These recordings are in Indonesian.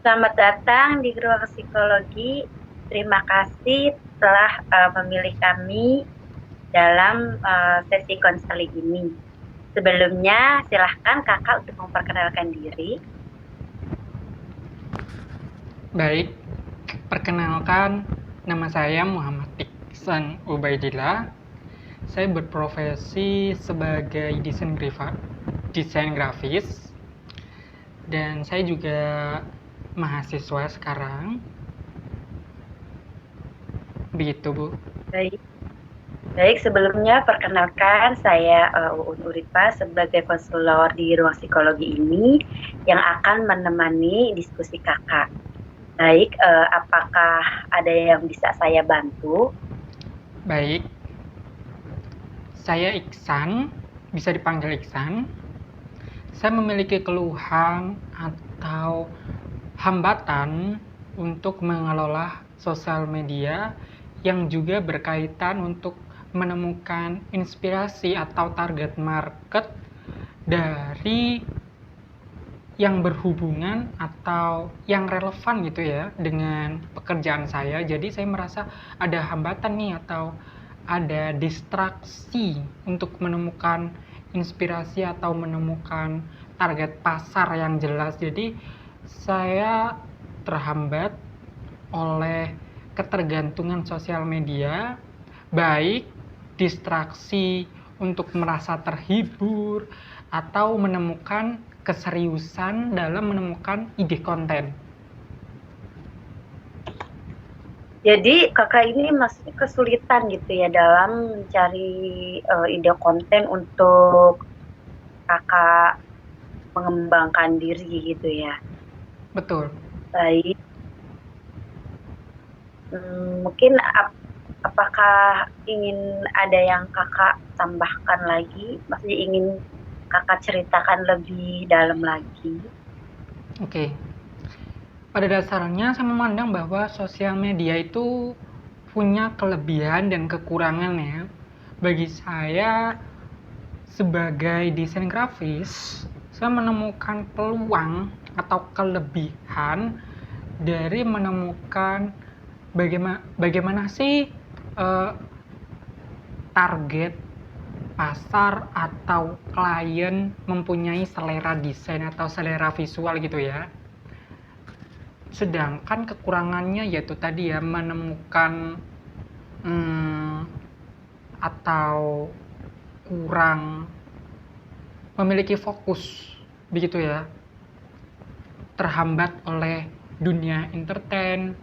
Selamat datang di Ruang Psikologi. Terima kasih telah memilih kami dalam sesi konseling ini. Sebelumnya, silahkan kakak untuk memperkenalkan diri. Baik, perkenalkan nama saya Muhammad Iksan Ubaidillah. Saya berprofesi sebagai desain grafis dan saya juga mahasiswa sekarang. Begitu, Bu. Baik, baik sebelumnya perkenalkan saya Uun Uripa sebagai konselor di Ruang Psikologi ini yang akan menemani diskusi kakak. Baik, apakah ada yang bisa saya bantu? Baik, saya Iksan, bisa dipanggil Iksan. Saya memiliki keluhan atau hambatan untuk mengelola sosial media yang juga berkaitan untuk menemukan inspirasi atau target market dari yang berhubungan atau yang relevan gitu ya dengan pekerjaan saya. Jadi saya merasa ada hambatan nih atau ada distraksi untuk menemukan inspirasi atau menemukan target pasar yang jelas. Jadi saya terhambat oleh ketergantungan sosial media, baik distraksi untuk merasa terhibur atau menemukan keseriusan dalam menemukan ide konten. Jadi kakak ini masih kesulitan gitu ya dalam mencari ide konten untuk kakak mengembangkan diri gitu ya. Betul. Baik, mungkin apakah ingin ada yang kakak tambahkan lagi? Masih ingin kakak ceritakan lebih dalam lagi? Oke. Pada dasarnya saya memandang bahwa sosial media itu punya kelebihan dan kekurangan ya. Bagi saya sebagai desain grafis, saya menemukan peluang atau kelebihan dari menemukan bagaimana sih target pasar atau klien mempunyai selera desain atau selera visual gitu ya. Sedangkan kekurangannya yaitu tadi ya menemukan atau kurang memiliki fokus begitu ya, terhambat oleh dunia entertain,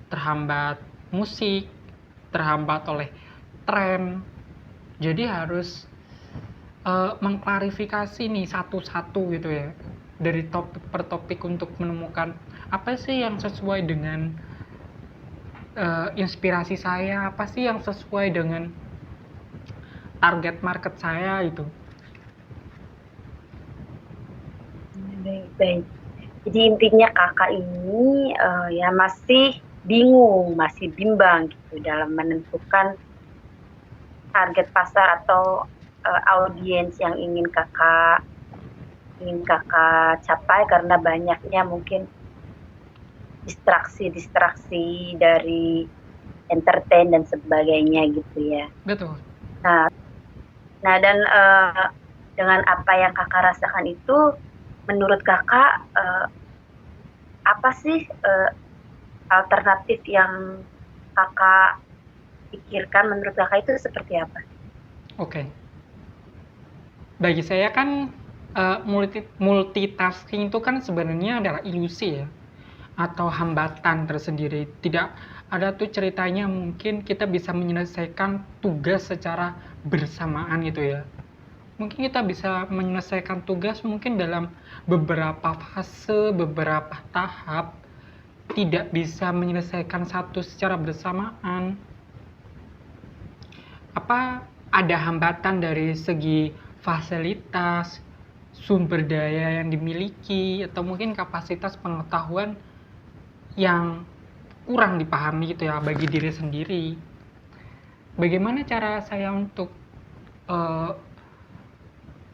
terhambat musik, terhambat oleh tren. Jadi harus mengklarifikasi nih satu-satu gitu ya, dari topik per topik untuk menemukan apa sih yang sesuai dengan inspirasi saya, apa sih yang sesuai dengan target market saya itu. Baik. Jadi intinya kakak ini ya masih bingung, masih bimbang gitu dalam menentukan target pasar atau audiens yang ingin kakak capai karena banyaknya mungkin distraksi dari entertain dan sebagainya gitu ya. Betul. Nah dan dengan apa yang kakak rasakan itu, menurut kakak apa sih alternatif yang kakak pikirkan, menurut kakak itu seperti apa? Oke. Bagi saya kan multitasking itu kan sebenarnya adalah ilusi ya, atau hambatan tersendiri. Tidak ada tuh ceritanya mungkin kita bisa menyelesaikan tugas secara bersamaan gitu ya. Mungkin kita bisa menyelesaikan tugas mungkin dalam beberapa fase, beberapa tahap, tidak bisa menyelesaikan satu secara bersamaan. Apa ada hambatan dari segi fasilitas, sumber daya yang dimiliki, atau mungkin kapasitas pengetahuan yang kurang dipahami gitu ya bagi diri sendiri. Bagaimana cara saya untuk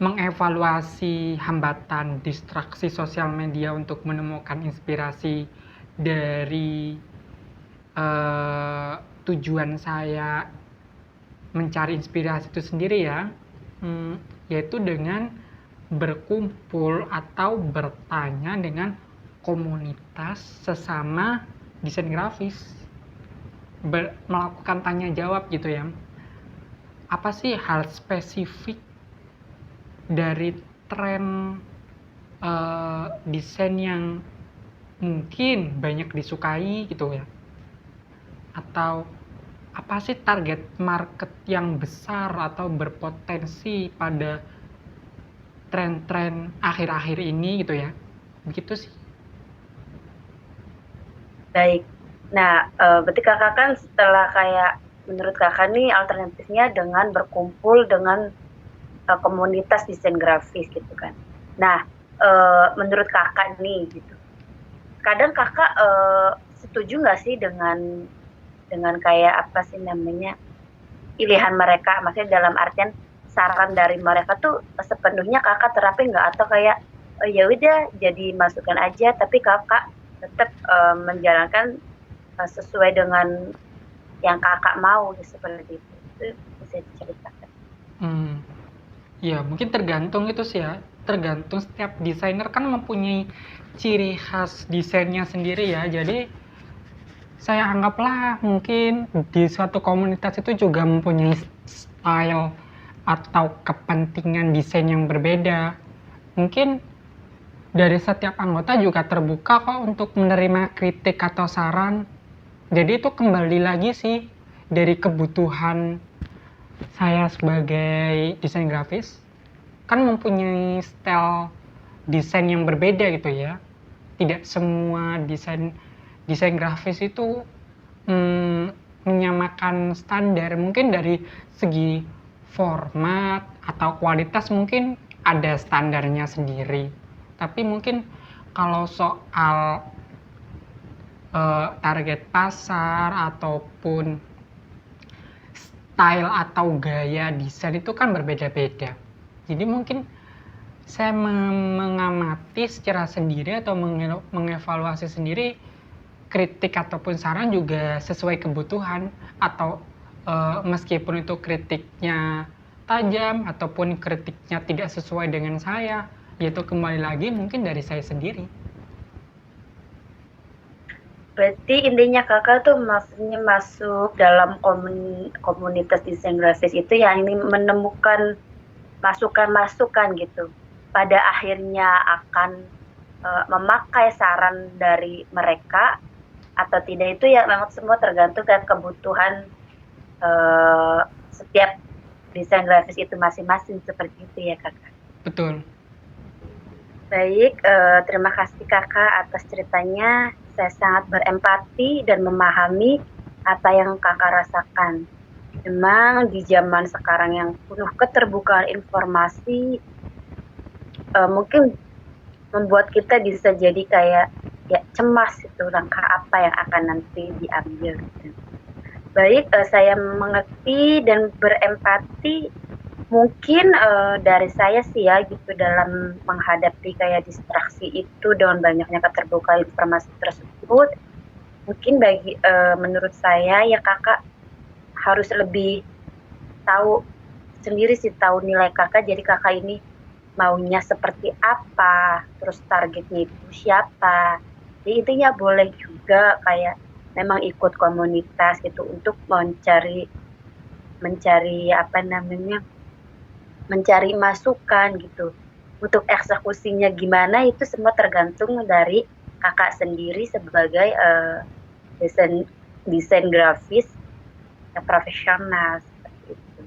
mengevaluasi hambatan distraksi sosial media untuk menemukan inspirasi dari tujuan saya mencari inspirasi itu sendiri ya, yaitu dengan berkumpul atau bertanya dengan komunitas sesama desain grafis, melakukan tanya jawab gitu ya. Apa sih hal spesifik dari tren desain yang mungkin banyak disukai gitu ya, atau apa sih target market yang besar atau berpotensi pada tren-tren akhir-akhir ini gitu ya, begitu sih. Baik. Nah, berarti kakak kan setelah kayak menurut kakak nih alternatifnya dengan berkumpul dengan komunitas desain grafis gitu kan. Nah, menurut kakak nih gitu, kadang kakak setuju nggak sih dengan kayak apa sih namanya pilihan mereka, maksudnya dalam artian saran dari mereka tuh sepenuhnya kakak terapin nggak, atau kayak ya udah jadi masukan aja tapi kakak tetap menjalankan sesuai dengan yang kakak mau seperti itu bisa diceritakan. Ya mungkin tergantung itu sih ya, tergantung setiap desainer kan mempunyai ciri khas desainnya sendiri ya. Jadi saya anggaplah mungkin di suatu komunitas itu juga mempunyai style atau kepentingan desain yang berbeda. Mungkin dari setiap anggota juga terbuka kok untuk menerima kritik atau saran. Jadi itu kembali lagi sih dari kebutuhan saya sebagai desain grafis, kan mempunyai style desain yang berbeda gitu ya. Tidak semua desain grafis itu menyamakan standar. Mungkin dari segi format atau kualitas mungkin ada standarnya sendiri, tapi mungkin kalau soal target pasar ataupun style atau gaya desain itu kan berbeda-beda. Jadi mungkin saya mengamati secara sendiri atau mengevaluasi sendiri, kritik ataupun saran juga sesuai kebutuhan, atau meskipun itu kritiknya tajam ataupun kritiknya tidak sesuai dengan saya, yaitu kembali lagi mungkin dari saya sendiri. Berarti intinya kakak tuh maksudnya masuk dalam komunitas desain grafis itu ya ini menemukan masukan-masukan gitu. Pada akhirnya akan memakai saran dari mereka atau tidak itu ya memang semua tergantung dari kebutuhan setiap desain grafis itu masing-masing, seperti itu ya kakak. Betul. Baik, terima kasih kakak atas ceritanya. Saya sangat berempati dan memahami apa yang kakak rasakan. Memang di zaman sekarang yang penuh keterbukaan informasi, mungkin membuat kita bisa jadi kayak ya cemas itu langkah apa yang akan nanti diambil. Gitu. Baik, saya mengerti dan berempati. Mungkin dari saya sih ya gitu dalam menghadapi kayak distraksi itu dengan banyaknya keterbukaan informasi tersebut, mungkin menurut saya ya kakak harus lebih tahu sendiri sih, tahu nilai kakak, jadi kakak ini maunya seperti apa, terus targetnya itu siapa. Jadi intinya boleh juga kayak memang ikut komunitas gitu untuk mencari apa namanya, mencari masukan gitu. Untuk eksekusinya gimana itu semua tergantung dari kakak sendiri sebagai desain grafis yang profesional seperti itu.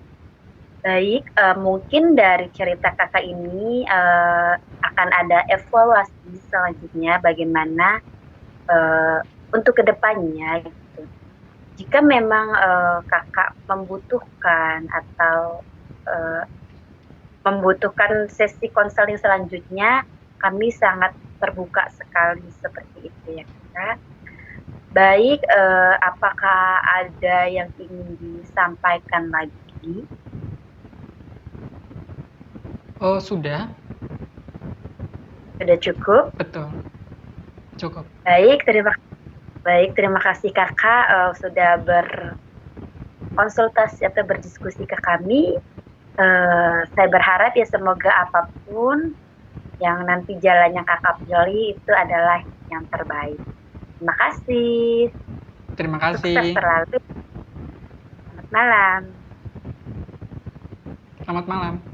Baik, mungkin dari cerita kakak ini akan ada evaluasi selanjutnya bagaimana untuk kedepannya gitu. Jika memang kakak membutuhkan atau membutuhkan sesi konseling selanjutnya, kami sangat terbuka sekali seperti itu ya Kak. Baik, apakah ada yang ingin disampaikan lagi? Oh, sudah. Sudah cukup? Betul. Cukup. Baik, terima kasih Kakak sudah berkonsultasi atau berdiskusi ke kami. Saya berharap ya semoga apapun yang nanti jalannya Kakak pilih itu adalah yang terbaik. Terima kasih. Terima Sukses kasih. selalu. Selamat malam. Selamat malam.